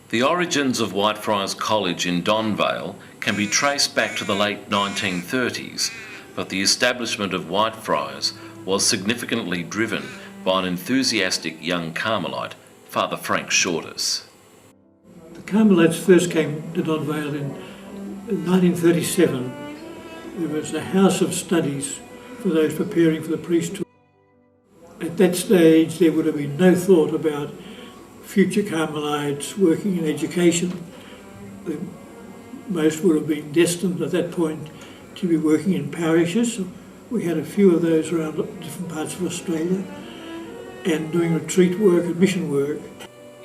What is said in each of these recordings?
The origins of Whitefriars College in Donvale can be traced back to the late 1930s, but the establishment of Whitefriars was significantly driven by an enthusiastic young Carmelite, Father Frank Shortis. The Carmelites first came to Donvale in 1937. There was a house of studies for those preparing for the priesthood. At that stage there would have been no thought about future Carmelites working in education. Most would have been destined at that point to be working in parishes. We had a few of those around different parts of Australia and doing retreat work and mission work.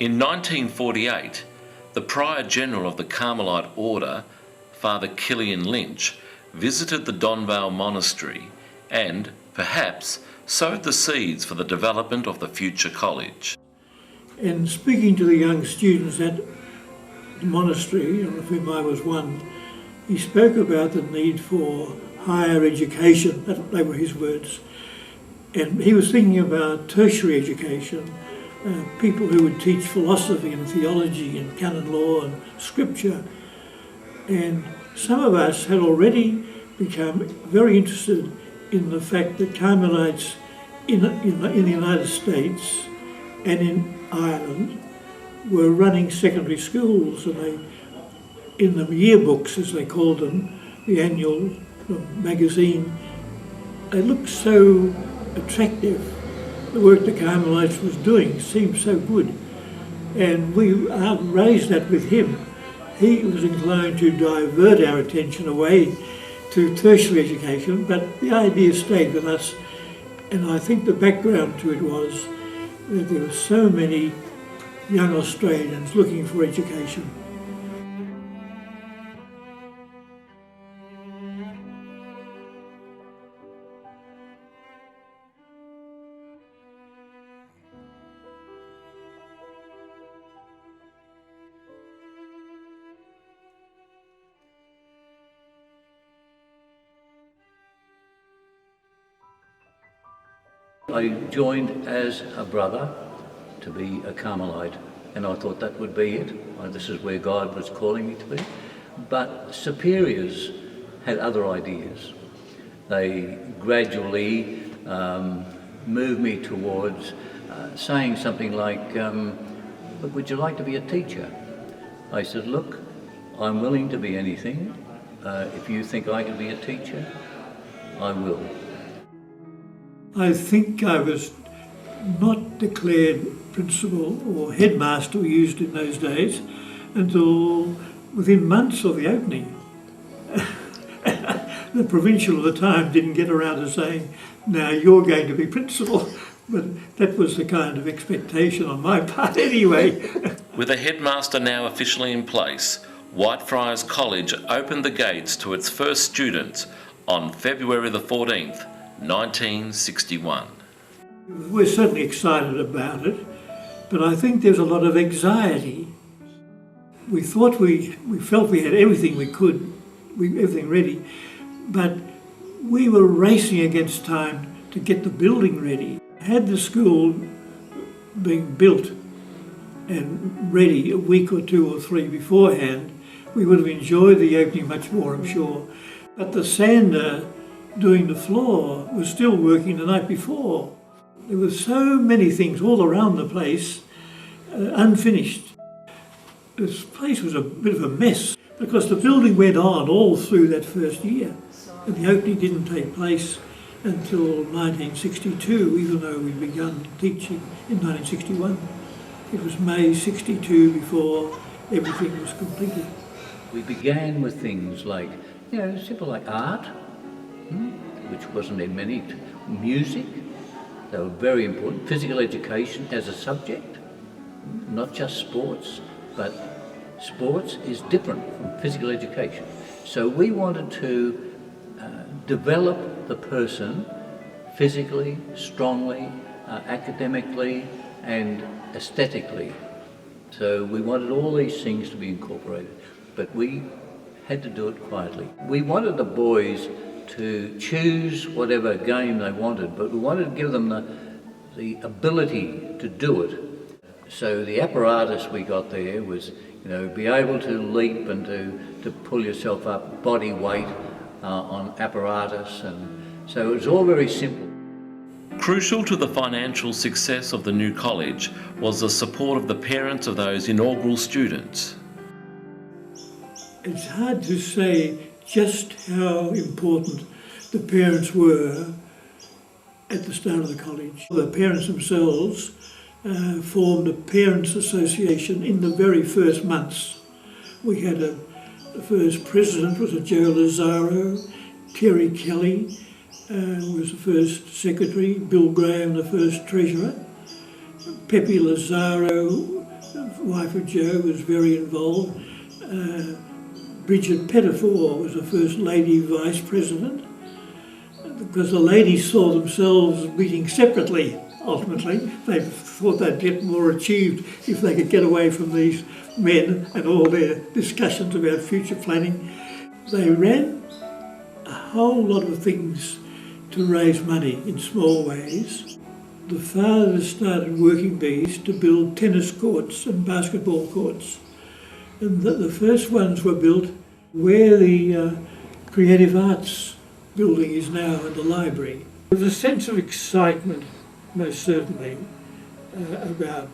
In 1948, the Prior General of the Carmelite Order, Father Killian Lynch, visited the Donvale Monastery and, perhaps, sowed the seeds for the development of the future college. And speaking to the young students at the monastery, of whom I was one, he spoke about the need for higher education. They were his words. And he was thinking about tertiary education, people who would teach philosophy and theology and canon law and scripture. And some of us had already become very interested in the fact that Carmelites in the United States and in Ireland were running secondary schools, and they, in the yearbooks as they called them, the annual magazine, they looked so attractive. The work the Carmelites was doing seemed so good, and we raised that with him. He was inclined to divert our attention away to tertiary education, but the idea stayed with us, and I think the background to it was that there were so many young Australians looking for education. I joined as a brother to be a Carmelite, and I thought that would be it. This is where God was calling me to be. But superiors had other ideas. They gradually moved me towards saying something like, "But would you like to be a teacher?" I said, "Look, I'm willing to be anything. If you think I can be a teacher, I will." I think I was not declared principal or headmaster, we used in those days, until within months of the opening. The provincial at the time didn't get around to saying, "Now you're going to be principal," but that was the kind of expectation on my part anyway. With a headmaster now officially in place, Whitefriars College opened the gates to its first students on February the 14th, 1961. We're certainly excited about it, but I think there's a lot of anxiety. We thought we felt we had everything we could, everything ready, but we were racing against time to get the building ready. Had the school been built and ready a week or two or three beforehand, we would have enjoyed the opening much more, I'm sure. But the sander doing the floor was still working the night before. There were so many things all around the place, unfinished. This place was a bit of a mess because the building went on all through that first year, and the opening didn't take place until 1962, even though we'd begun teaching in 1961. It was May 62 before everything was completed. We began with things like, simple like art, which wasn't in many, music, they were very important, physical education as a subject, not just sports, but sports is different from physical education. So we wanted to develop the person physically, strongly, academically and aesthetically. So we wanted all these things to be incorporated, but we had to do it quietly. We wanted the boys to choose whatever game they wanted, but we wanted to give them the ability to do it. So the apparatus we got there was, be able to leap and to pull yourself up, body weight on apparatus, and so it was all very simple. Crucial to the financial success of the new college was the support of the parents of those inaugural students. It's hard to say just how important the parents were at the start of the college. The parents themselves formed a parents' association in the very first months. We had the first president was a Joe Lazaro, Terry Kelly was the first secretary, Bill Graham the first treasurer, Pepe Lazaro, the wife of Joe, was very involved. Bridget Pettifor was the first lady vice president, because the ladies saw themselves meeting separately. Ultimately, they thought they'd get more achieved if they could get away from these men and all their discussions about future planning. They ran a whole lot of things to raise money in small ways. The fathers started working bees to build tennis courts and basketball courts. And the first ones were built where the Creative Arts building is now in the library. There was a sense of excitement, most certainly, about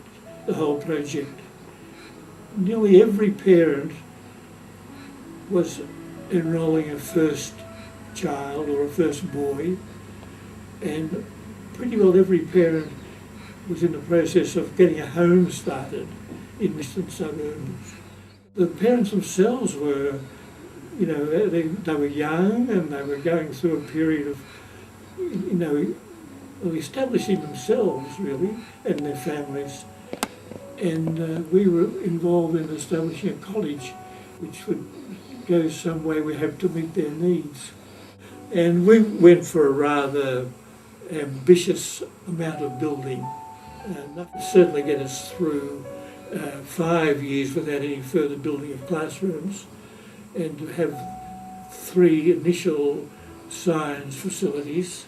the whole project. Nearly every parent was enrolling a first child or a first boy, and pretty well every parent was in the process of getting a home started in distant suburbs. The parents themselves were, they were young and they were going through a period of establishing themselves really and their families. And we were involved in establishing a college which would go some way, we hope, to meet their needs. And we went for a rather ambitious amount of building, and that would certainly get us through 5 years without any further building of classrooms, and to have 3 initial science facilities,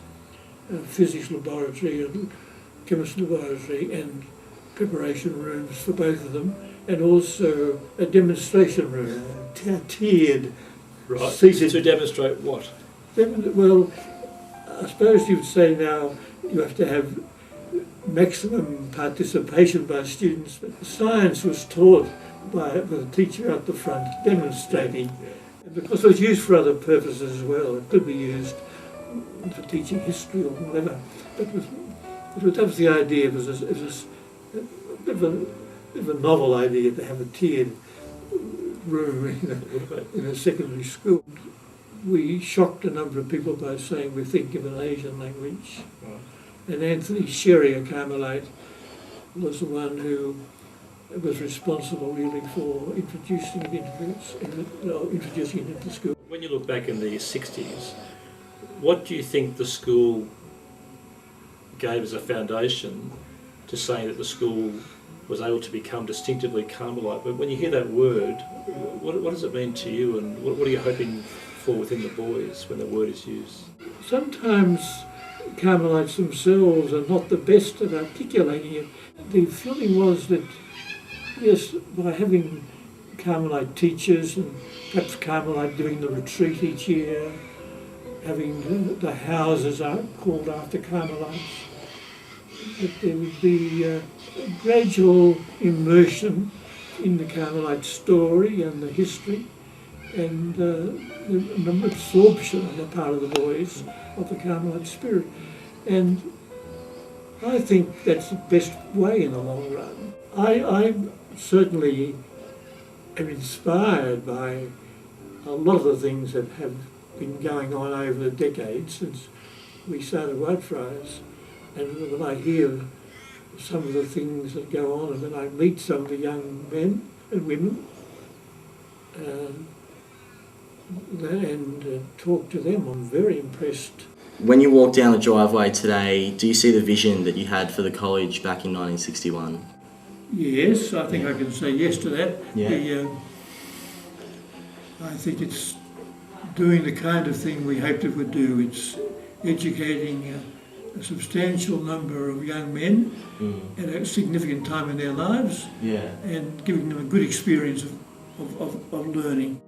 physics laboratory and chemistry laboratory, and preparation rooms for both of them, and also a demonstration room, tiered, right, seated. to demonstrate what? Well, I suppose you'd say now you have to have maximum participation by students, but science was taught with a teacher at the front demonstrating. And because it was used for other purposes as well, it could be used for teaching history or whatever. But that was the idea. It was a bit of a novel idea to have a tiered room in a secondary school. We shocked a number of people by saying we think of an Asian language. Right. And Anthony Sherry, a Carmelite, was the one who was responsible really for introducing it into school. When you look back in the 60s, what do you think the school gave as a foundation to saying that the school was able to become distinctively Carmelite? But when you hear that word, what does it mean to you, and what are you hoping for within the boys when the word is used? Sometimes Carmelites themselves are not the best at articulating it. The feeling was that, yes, by having Carmelite teachers and perhaps Carmelite doing the retreat each year, having the houses called after Carmelites, that there would be a gradual immersion in the Carmelite story and the history, and an absorption on the part of the boys of the Carmelite spirit. And I think that's the best way in the long run. I certainly am inspired by a lot of the things that have been going on over the decades since we started Whitefriars. And when I hear some of the things that go on, and then I meet some of the young men and women, and talk to them, I'm very impressed. When you walk down the driveway today, do you see the vision that you had for the college back in 1961? Yes, I think I can say yes to that. Yeah. I think it's doing the kind of thing we hoped it would do. It's educating a substantial number of young men at a significant time in their lives, Yeah. and giving them a good experience of learning.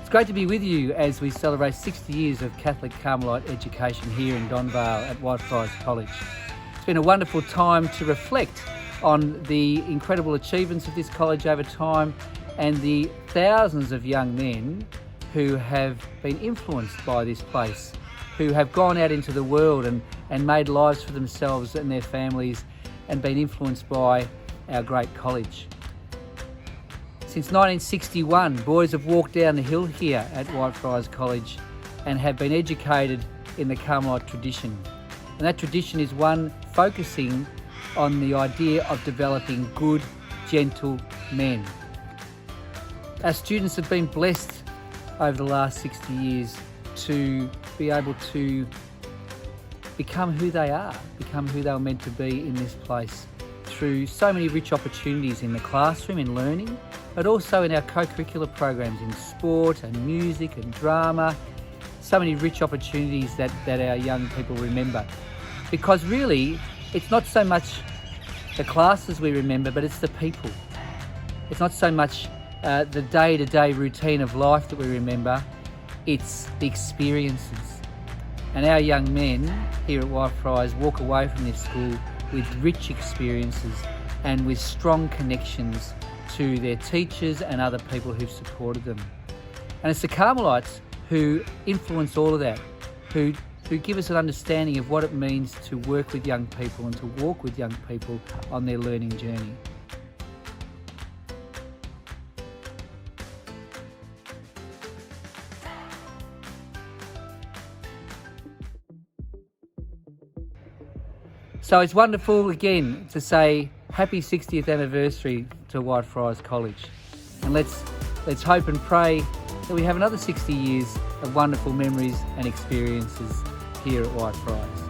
It's great to be with you as we celebrate 60 years of Catholic Carmelite education here in Donvale at Whitefriars College. It's been a wonderful time to reflect on the incredible achievements of this college over time and the thousands of young men who have been influenced by this place, who have gone out into the world and made lives for themselves and their families and been influenced by our great college. Since 1961, boys have walked down the hill here at Whitefriars College and have been educated in the Carmelite tradition. And that tradition is one focusing on the idea of developing good, gentle men. Our students have been blessed over the last 60 years to be able to become who they are, become who they were meant to be in this place through so many rich opportunities in the classroom, in learning, but also in our co-curricular programs in sport and music and drama. So many rich opportunities that our young people remember. Because really, it's not so much the classes we remember, but it's the people. It's not so much the day-to-day routine of life that we remember, it's the experiences. And our young men here at Whitefriars walk away from this school with rich experiences and with strong connections to their teachers and other people who've supported them. And it's the Carmelites who influence all of that, who give us an understanding of what it means to work with young people and to walk with young people on their learning journey. So it's wonderful again to say happy 60th anniversary to Whitefriars College. And let's hope and pray that we have another 60 years of wonderful memories and experiences here at Whitefriars.